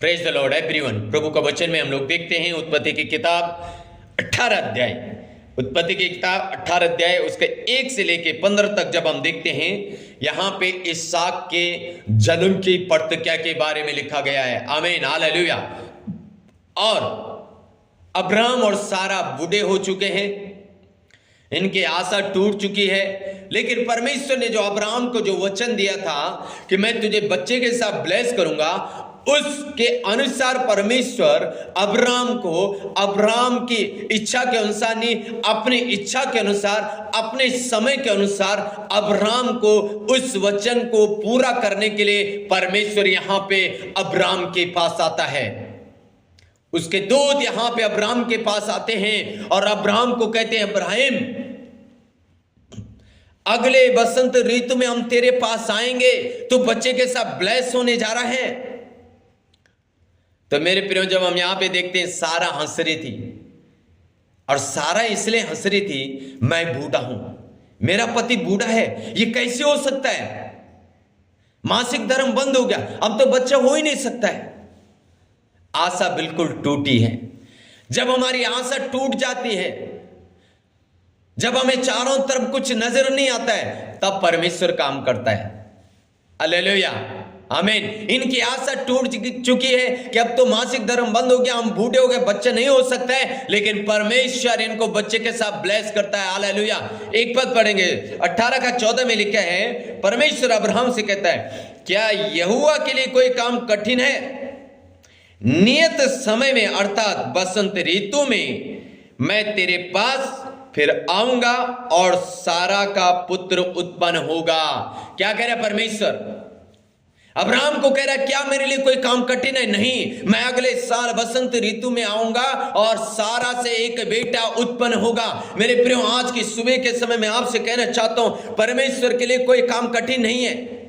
Praise the lord everyone. प्रभु का वचन में हम लोग देखते हैं उत्पत्ति की किताब 18 अध्याय, उत्पत्ति की किताब 18 अध्याय उसके 1 से लेके 15 तक जब हम देखते हैं, यहां पे इसहाक के जन्म की प्रतिज्ञा के बारे में लिखा गया है। आमीन, हालेलुया। और अब्राहम और सारा बूढ़े हो चुके हैं, इनकी आशा टूट चुकी है, लेकिन परमेश्वर ने जो अब्राहम को जो वचन दिया था कि मैं तुझे बच्चे के साथ ब्लेस करूंगा, उसके अनुसार परमेश्वर अब्राहम की इच्छा के अनुसार नहीं, अपनी इच्छा के अनुसार, अपने समय के अनुसार अब्राहम को उस वचन को पूरा करने के लिए परमेश्वर यहां पे अब्राहम के पास आता है। उसके दूत यहां पे अब्राहम के पास आते हैं और अब्राहम को कहते हैं, अब्राहम, अगले बसंत ऋतु में हम तेरे पास आएंगे, तो बच्चे के साथ ब्लेस होने जा रहा है। तो मेरे प्रियो, जब हम यहां पे देखते हैं, सारा हंस रही थी, और सारा इसलिए हंस रही थी, मैं बूढ़ा हूं, मेरा पति बूढ़ा है, ये कैसे हो सकता है? मासिक धर्म बंद हो गया, अब तो बच्चा हो ही नहीं सकता है। आशा बिल्कुल टूटी है। जब हमारी आशा टूट जाती है, जब हमें चारों तरफ कुछ नजर नहीं आता है, तब परमेश्वर काम करता है। हालेलुया, आमीन। इनकी आशा टूट चुकी है कि अब तो मासिक धर्म बंद हो गया, हम बूढ़े हो गए, बच्चा नहीं हो सकता है, लेकिन परमेश्वर इनको बच्चे के साथ ब्लेस करता है। हालेलुया। एक पद पढ़ेंगे, 18 का 14 में लिखा है, परमेश्वर अब्राहम से कहता है, क्या यहोवा के लिए कोई काम कठिन है? नियत समय में अर्थात बसंत ऋतु में मैं तेरे पास फिर आऊंगा और सारा का पुत्र उत्पन्न होगा। क्या कह रहा है परमेश्वर? अब्राहम को कह रहा है, क्या मेरे लिए कोई काम कठिन है? नहीं, मैं अगले साल बसंत ऋतु में आऊंगा और सारा से एक बेटा उत्पन्न होगा। मेरे प्रियो, आज की सुबह के समय में आपसे कहना चाहता हूं, परमेश्वर के लिए कोई काम कठिन नहीं है।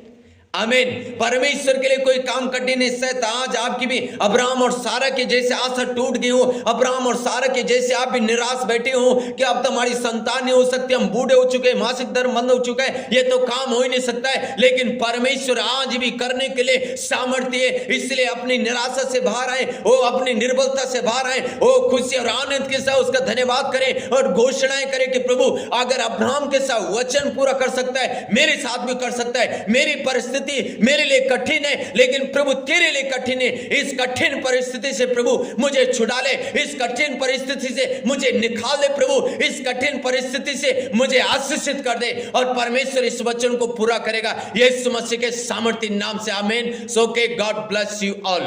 आमीन। परमेश्वर के लिए कोई काम कठिन नहीं। शायद आज आपकी भी अब्राहम और सारा के जैसे आशा टूट गई हो, अब्राहम और सारा के जैसे आप भी निराश बैठे हो कि अब तो हमारी संतान नहीं हो सकती, हम बूढ़े हो चुके हैं, मासिक धर्म बंद हो चुका है, ये तो काम हो ही नहीं सकता है। लेकिन परमेश्वर आज भी करने के लिए सामर्थ्य है। इसलिए अपनी निराशा से बाहर आए, वो अपनी निर्बलता से बाहर आए, वो खुशी और आनंद के साथ उसका धन्यवाद करें और घोषणाएं करें कि प्रभु अगर अब्राहम के साथ वचन पूरा कर सकता है, मेरे साथ भी कर सकता है। मेरी परिस्थिति मेरे लिए कठिन है, लेकिन प्रभु तेरे लिए कठिन है। इस कठिन परिस्थिति से प्रभु मुझे छुड़ा ले, इस कठिन परिस्थिति से मुझे निकाल दे प्रभु, इस कठिन परिस्थिति से मुझे आशीषित कर दे, और परमेश्वर इस वचन को पूरा करेगा यीशु मसीह के सामर्थ्य नाम से। आमीन। सो के गॉड ब्लेस यू ऑल।